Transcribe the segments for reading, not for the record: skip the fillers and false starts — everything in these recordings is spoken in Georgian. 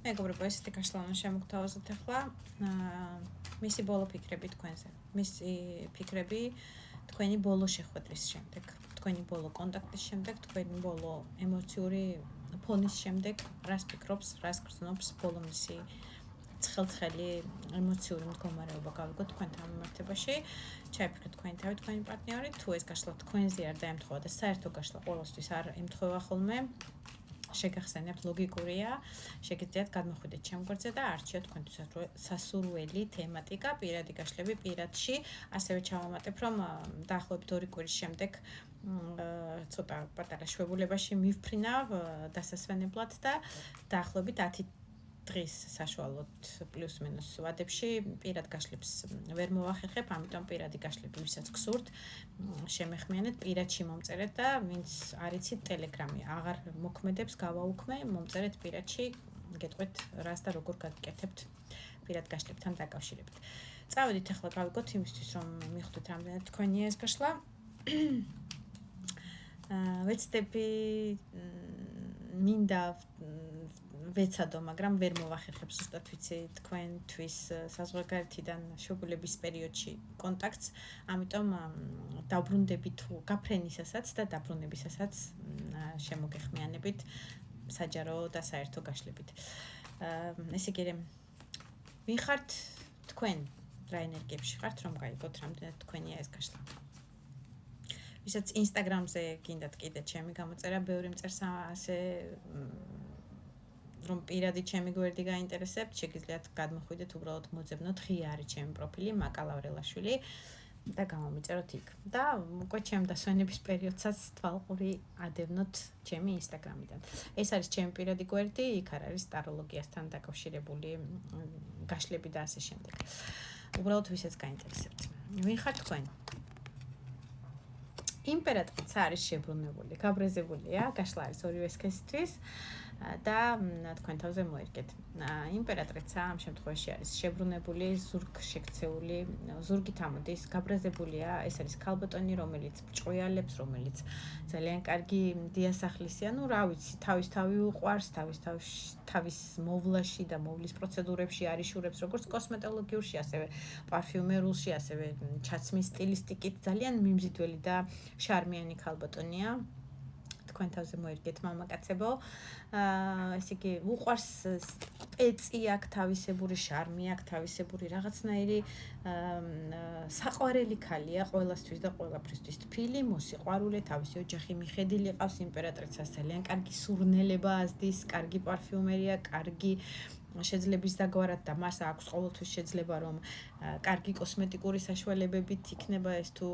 მეგობრებო, ესეთი გაშლანა შემოგთავაზოთ ახლა. მისი ბოლო ფიქრები თქვენზე. მისი ფიქრები თქვენი ბოლო შეხვედრის შემდეგ, თქვენი ბოლო კონტაქტის შემდეგ, თქვენი ბოლო ემოციური ფონის შემდეგ, რას ფიქრობს, რას გრძნობს ბოლო მისი ცხელცხელი ემოციური მდგომარეობა გავიგოთ თქვენთან მიმართებაში. ჩაიფიქრეთ თქვენი თავი, თქვენი პარტნიორი, თუ ეს გაშლა თქვენზე არ დაემთხვევა და საერთო გაშლა ყოველთვის არ ემთხვევა ხოლმე. შეგახსენებთ ლოგიკურია, შეგიძლიათ გადმოხვიდეთ ჩემგვერდზე და არჩიოთ თქვენთვის სასურველი თემატიკა, პირადი გაშლები პირადში, ასევე ჩავამატებ, რომ დაახლოებით 2 კვირის შემდეგ ცოტა პატარა შვებულებაში მივფრინავ დასასვენებლად და დაახლოებით 10 დღის საშუალოდ პლუს-მინუს ვადებში პირად გაშლებს ვერ მოვახერხებ, ამიტომ პირადი გაშლები ვისაც გსურთ, შემეხმიანეთ, პირადში მომწერეთ და ვინც არ იცით ტელეგრამი აღარ მოქმედებს, გავაუქმე, მომწერეთ პირადში, გეტყვით რას და როგორ გაგიკეთებთ პირად გაშლებთან დაკავშირებით. წავედით ახლა გავიგოთ იმისთვის, რომ მიხვდეთ რამდენად თქვენია ეს გაშლა. ვეცდები მინდა ვეცადო, მაგრამ ვერ მოვახერხებ ზუსტად ვიცი თქვენთვის საზღვარგარეთიდან შვებულების პერიოდში კონტაქტს, ამიტომ დაბრუნდები თუ გაფრენისასაც და დაბრუნებისასაც შემოგეხმიანებით საჯარო და საერთო გაშლებით. ესე იგი, ვინ ხართ თქვენ, რა ენერგიებში ხართ, რომ გაიგოთ რამდენად თქვენია ეს გაშლა. ვისაც ინსტაგრამზე გინდათ კიდე ჩემი გამოწერა, ბევრი მწერს ასე რომ პირადი ჩემი გვერდი გაინტერესებთ, შეგიძლიათ გადმოხვიდეთ, უბრალოდ მოძებნოთ ღია არის ჩემი პროფილი, მაკა ლავრელაშვილი და გამომიწეროთ იქ. და უკვე ჩემ დასვენების პერიოდსაც თვალყური ადევნოთ ჩემი ინსტაგრამიდან. ეს არის ჩემი პირადი გვერდი, იქ არ არის ტაროლოგიასთან დაკავშირებული გაშლები და ასე შემდეგ. უბრალოდ ვისაც გაინტერესებთ. ვინ ხართ თქვენ? იმპერატრიცა არის შებრუნებული, გაბრეზებულია, გაშლა არის ორივე სქესისთვის და თქვენ თავზე მოერგეთ. იმპერატრიცა ამ შემთხვევაში არის შებრუნებული, ზურგშექცეული, ზურგით ამოდის, გაბრეზებულია, ეს არის ქალბატონი, რომელიც ჭყვიალებს, რომელიც ძალიან კარგი დიასახლისია, ну, რა ვიცი, თავისთავი უყვარს, თავის მოვლაში და მოვლის პროცედურებში არიშურებს, როგორც კოსმეტოლოგიურში, ასევე პარფიუმერულში, ასევე ჩაცმის სტილისტიკით, ძალიან მიმზიდველი და შარმიანი ქალბატონია. თქვენ თავზე მოერგეთ მამაკაცებო. ესე იგი, უყვარს სპეცი აქვს, თავისებური შარმი აქვს, თავისებური რაღაცნაირი საყვარელი ქალია ყველასთვის და ყველაფრისთვის. თბილი, მოსიყვარულე, თავისი ოჯახი მიხედილი ყავს, იმპერატრიცას ძალიან კარგი სურნელება ազდის, კარგი პარფიუმერია, კარგი შეძლების დაგვარად და მას აქვს ყოველთვის შეიძლება რომ კარგი კოსმეტიკური საშუალებებით იქნება ეს თუ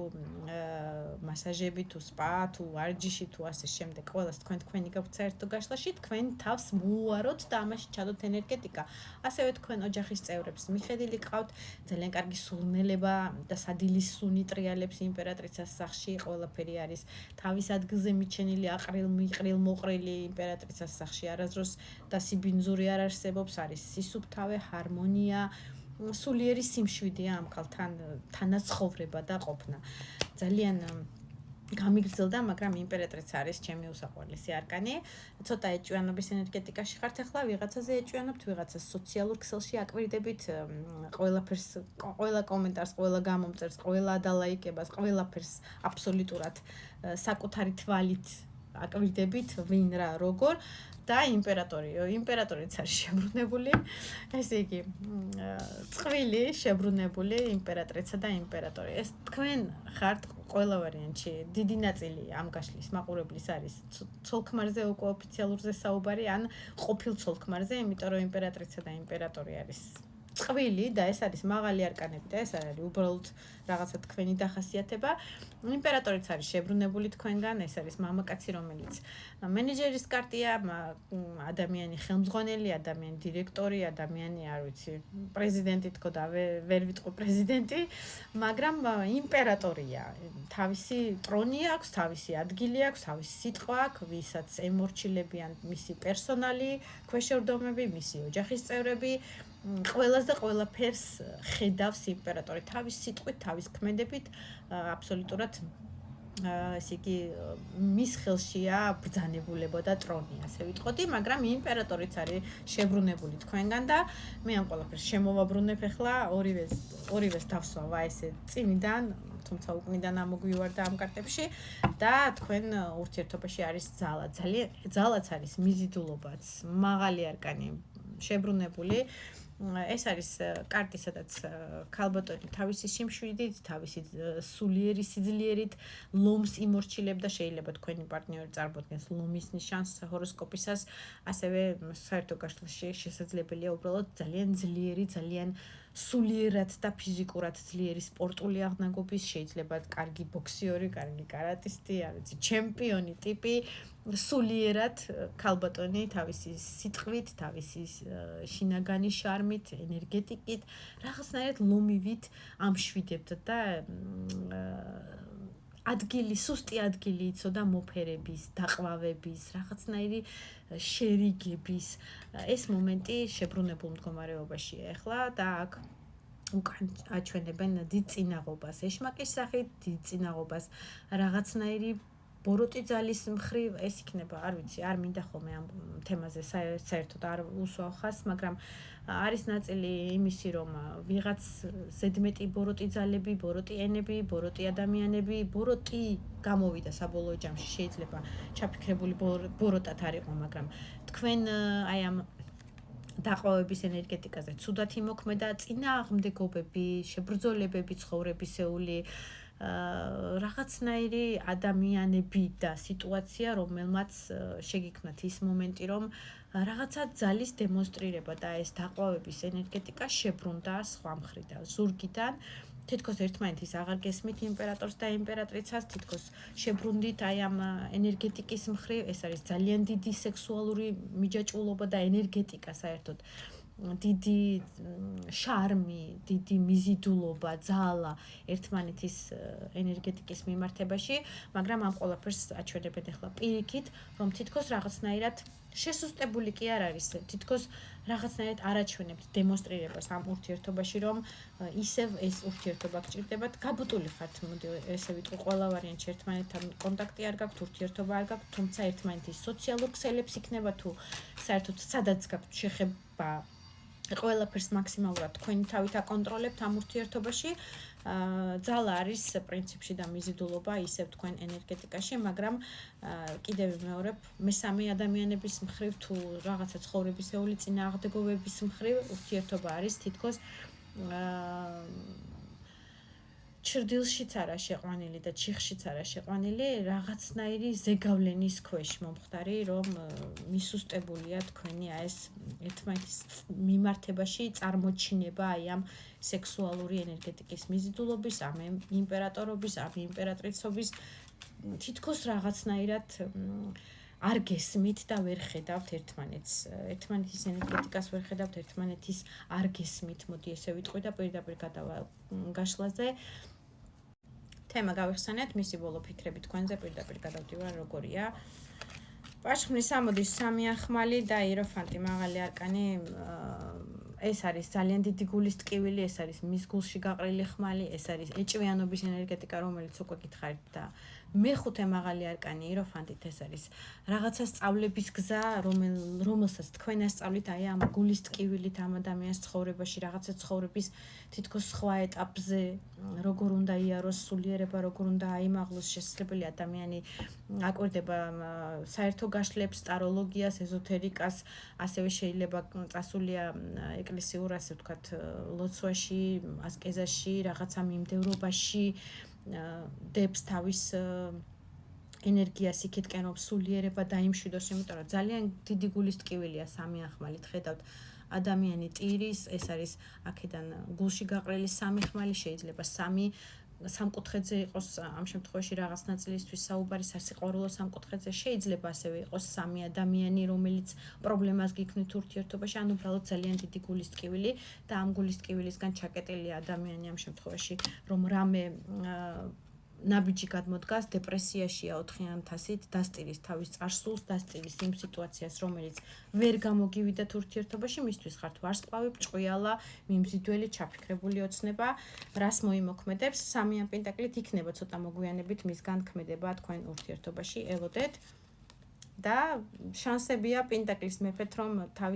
მასაჟები თუ სპა თუ ვარჯიში თუ ასე შემდეგ ყველას თქვენი გაქვთ საერთო გაშლაში თქვენ თავს მოუაროთ და ამაში ჩადოთ ენერგეტიკა ასევე თქვენ ოჯახის წევრებს მიხედილი ყავთ ძალიან კარგი სურნელება და სადილის სუნი ტრიალებს იმპერატრიცას სახში ყველაფერი არის თავის ადგილზე მიჩენილი აყრილ მოყრილი იმპერატრიცას სახში არასდროს დასიბინძური არ არსებობს არის სისუფთავე, ჰარმონია, სულიერი სიმშვიდეა ამ ქალთან თანაცხოვრება და ყოფნა. ძალიან გამიგრძელდა, მაგრამ იმპერატრიცა არის ჩემი უსაყვარლესი არკანი. ცოტა ეჭვიანობის ენერგეტიკაში ხართ ახლა, ვიღაცაზე ეჭვიანობთ, ვიღაცას სოციალურ ქსელში აკვირდებით, ყველაფერს, ყველა კომენტარს, ყველა გამომწერს, ყველა ადალაიკებას, ყველაფერს აბსოლუტურად საკუთარი თვალით აკვირდებით, ვინ რა, როგორ და იმპერატორიც არის შებრუნებული, ესე იგი, წყვილი შებრუნებული იმპერატრიცა და იმპერატორი. ეს თქვენ ხართ ყველა ვარიანტში. დიდი ნაწილი ამ გაშლის მაყურებლის არის ცოლ-ქმარზე უკვე ოფიციალურზე საუბარი, ან ყოფილ ცოლ-ქმარზე, იმიტომ რომ იმპერატრიცა და იმპერატორი არის წყვილი და ეს არის მაღალი არკანები და ეს არის უბრალოდ რაღაცა თქვენი დახასიათება. იმპერატორიც არის შებრუნებული თქვენგან, ეს არის მამაკაცი, რომელიც მენეჯერის კარტია, ადამიანი ხელმძღვანელი, ადამიანი დირექტორი, ადამიანი, არ ვიცი, პრეზიდენტი თქო და ვერ ვიტყვი პრეზიდენტი, მაგრამ იმპერატორია. თავისი ტრონი აქვს, თავისი ადგილი აქვს, თავისი სიტყვა აქვს, ვისაც ემორჩილებიან მისი პერსონალი, ქვეშევრდომები, მისი ოჯახის წევრები, ყველას და ყველაფერს ხედავს იმპერატორი თავის სიტყვით, თავის ქმედებით, აბსოლუტურად ესე იგი მის ხელშია ბრძანებულებო და ტრონი, ასე ვიტყოდი, მაგრამ იმპერატორიც არის შებრუნებული თქვენგან და მე ამ ყველაფერს შემოვაბრუნებ ახლა ორივეს დავსვავა ესე წინიდან, თუმცა უკნიდან ამოგვივარდა ამ კარტებში და თქვენ ურთიერთობაში არის ძალა, ძალაც არის მიზიდულობაც, მაღალი არკანი შებრუნებული. ეს არის კარტი, სადაც ქალბატონი თავისი სიმშვიდით, თავისი სულიერი სიძლიერით ლომს იმორჩილებდა, შეიძლება თქვენი პარტნიორი წარმოადგენს ლომის ნიშანს ჰოროსკოპისას, ასევე საერთო გაშლაში შესაძლებელია უბრალოდ ძალიან ძლიერი, ძალიან სულიერად და ფიზიკურად ძლიერი სპორტული აღნაგობის, შეიძლება კარგი ბოქსიორი, კარგი კარატისტი, არ ვიცი, ჩემპიონი ტიპი, სულიერად ქალბატონი თავისი სიტყვით, თავისი შინაგანი შარმით, ენერგეტიკით, რაღაცნაირად ლომივით ამშვიდებდა და ადგილი, სუსტი ადგილი იცოდა მოფერების, დაყვავების, რაღაცნაირი შერიგების. ეს მომენტი შებრუნებულ მდგომარეობაშია ახლა და აქ უკან აჩვენებენ დიდ წინაღობას, ეშმაკის სახით დიდ წინაღობას, რაღაცნაირი ბოროტი ძალის მხრივ, ეს იქნება, არ ვიცი, არ მინდა ხოლმე ამ თემაზე საერთოდ არ უსვავ ხას, მაგრამ არის ნაწილი იმისი, რომ ვიღაც ზედმეტი ბოროტი ძალები, ბოროტი ენები, ბოროტი ადამიანები, ბოროტი გამოვიდა საბოლოო ჯამში, შეიძლება ჩაფიქრებული ბოროტად არ იყო, მაგრამ თქვენ აი ამ დაყვავების ენერგეტიკაზე ცუდად იმოქმედა წინააღმდეგობები, შებრძოლებები ცხოვრებისეული, რაღაცნაირი ადამიანები და სიტუაცია, რომელმაც შეგიქმნათ ის მომენტი, რომ რაღაცა ძალის დემონსტრირება და ეს დაყვავების ენერგეტიკა შებრუნდა სხვა მხრიდან, ზურგიდან. თითქოს ერთმანეთის აღარ გესმით იმპერატორს და იმპერატრიცას, თითქოს შებრუნდით აი ამ ენერგეტიკის მხრივ, ეს არის ძალიან დიდი სექსუალური მიჯაჭვულობა და ენერგეტიკა საერთოდ. დიდი შარმი, დიდი მიზიდულობა, ძალა ერთმანეთის ენერგეტიკის მიმართებაში, მაგრამ ამ ყველაფერს აჩვენებენ ახლა პირიქით, რომ თითქოს რაღაცნაირად შესუსტებული კი არ არის, თითქოს რაღაცნაირად არ აჩვენებთ დემონსტრირებას ამ ურთიერთობაში, რომ ისევ ეს ურთიერთობა გჭირდებათ, გაბუტული ხართ, მოდი ესე ვიტყვი, ყველა ვარიანტში ერთმანეთთან კონტაქტი არ გაქვთ, ურთიერთობა არ გაქვთ, თუმცა ერთმანეთის სოციალურ ქსელებს იქნება თუ საერთოდ სადაც გაქვთ შეხება ყველაფერს მაქსიმალურად თქვენი თავით აკონტროლებთ ამ ურთიერთობაში. ძალა არის პრინციპში და მიზიდულობა ისევ თქვენ ენერგეტიკაში, მაგრამ კიდევ ვიმეორებ, მესამე ადამიანების მხრივ თუ რაღაცა ცხოვრებისეული წინააღმდეგობების მხრივ ურთიერთობა არის თითქოს ჩრდილშიც არა შეყვანილი და ჩიხშიც არა შეყვანილი, რაღაცნაირი ზეგავლენის ქვეშ მომხდარი, რომ მისუსტებულია თქვენი ეს ერთმანეთის მიმართებაში წარმოჩინება აი ამ სექსუალური ენერგეტიკის მიზიდულობის, ამ იმპერატორობის, ამ იმპერატრიცობის, თითქოს რაღაცნაირად არ გესმით და ვერ ხედავთ ერთმანეთს. ერთმანეთის ენერგეტიკას ვერ ხედავთ, ერთმანეთის არ გესმით, მოდი ესე ვიტყვი და პირდაპირ გადავა გაშლაზე. თემა გავიხსენეთ, მისი ბოლო ფიქრები თქვენზე პირდაპირ გადავდივარ, როგორია. პაშხნის ამოდის სამი ახმალი და იეროფანტი მაღალი არკანი. ეს არის ძალიან დიდი გულის ტკივილი, ეს არის მის გულში გაყრილი ხმალი, ეს არის ეჭვიანობის ენერგეტიკა, რომელიც უკვე გითხარით და მეხუთე მაღალი არკანი იეროფანტით ეს არის რაღაცა სწავლების გზა, რომელსაც თქვენ ასწავლით აი ამ გულის ტკივილით ამ ადამიანის ცხოვრებაში, რაღაცა ცხოვრების თითქოს სხვა ეტაპზე, როგორ უნდა იაროს სულიერება, როგორ უნდა აიმაღლოს შესაძლებელი ადამიანი აკვირდება საერთო გაშლებს, ტაროლოგიას, ეზოთერიკას, ასევე შეიძლება წასულია ეკლესიურ, ასე ვთქვათ, ლოცვაში, ასკეზაში, რაღაცა მიმდევრობაში, დებს თავის ენერგიას იქით კენობს სულიერება დაიმშვიდოს, იმიტომ რომ ძალიან დიდი გულის ტკივილია სამი ახმალით ხედავთ ადამიანი ტირის, ეს არის აქედან გულში გაყრილი სამი ხმალი, შეიძლება სამი სამკუთხედზე იყოს ამ შემთხვევაში რაღაც ნაწილისთვის საუბარი სასიყვარულო სამკუთხედზე, შეიძლება ასევე იყოს სამი ადამიანი, რომელიც პრობლემას გიქმნით ურთიერთობაში, ან უბრალოდ ძალიან დიდი გულის ტკივილი და ამ გულის ტკივილისგან ჩაკეტილი ადამიანი ამ შემთხვევაში, რომ რამე ნაბიჯი გადმოდგას, დეპრესიაშია 4-იანთასით, დასტირის თავის წარსულს, დასტირის იმ სიტუაციას, რომელიც ვერ გამოგივიდათ ურთიერთობაში, მისთვის ხართ ვარსკვლავი, ჭყვიალა, მიმზიდველი, ჩაფიქრებული ოცნება, რას მოიმოქმედებს, 3-იან პენტაკლით იქნება ცოტა მოგვიანებით მის განქმედება თქვენ ურთიერთობაში, ელოდეთ და შანსებია პენტაკლის მეფეთ რომ თავის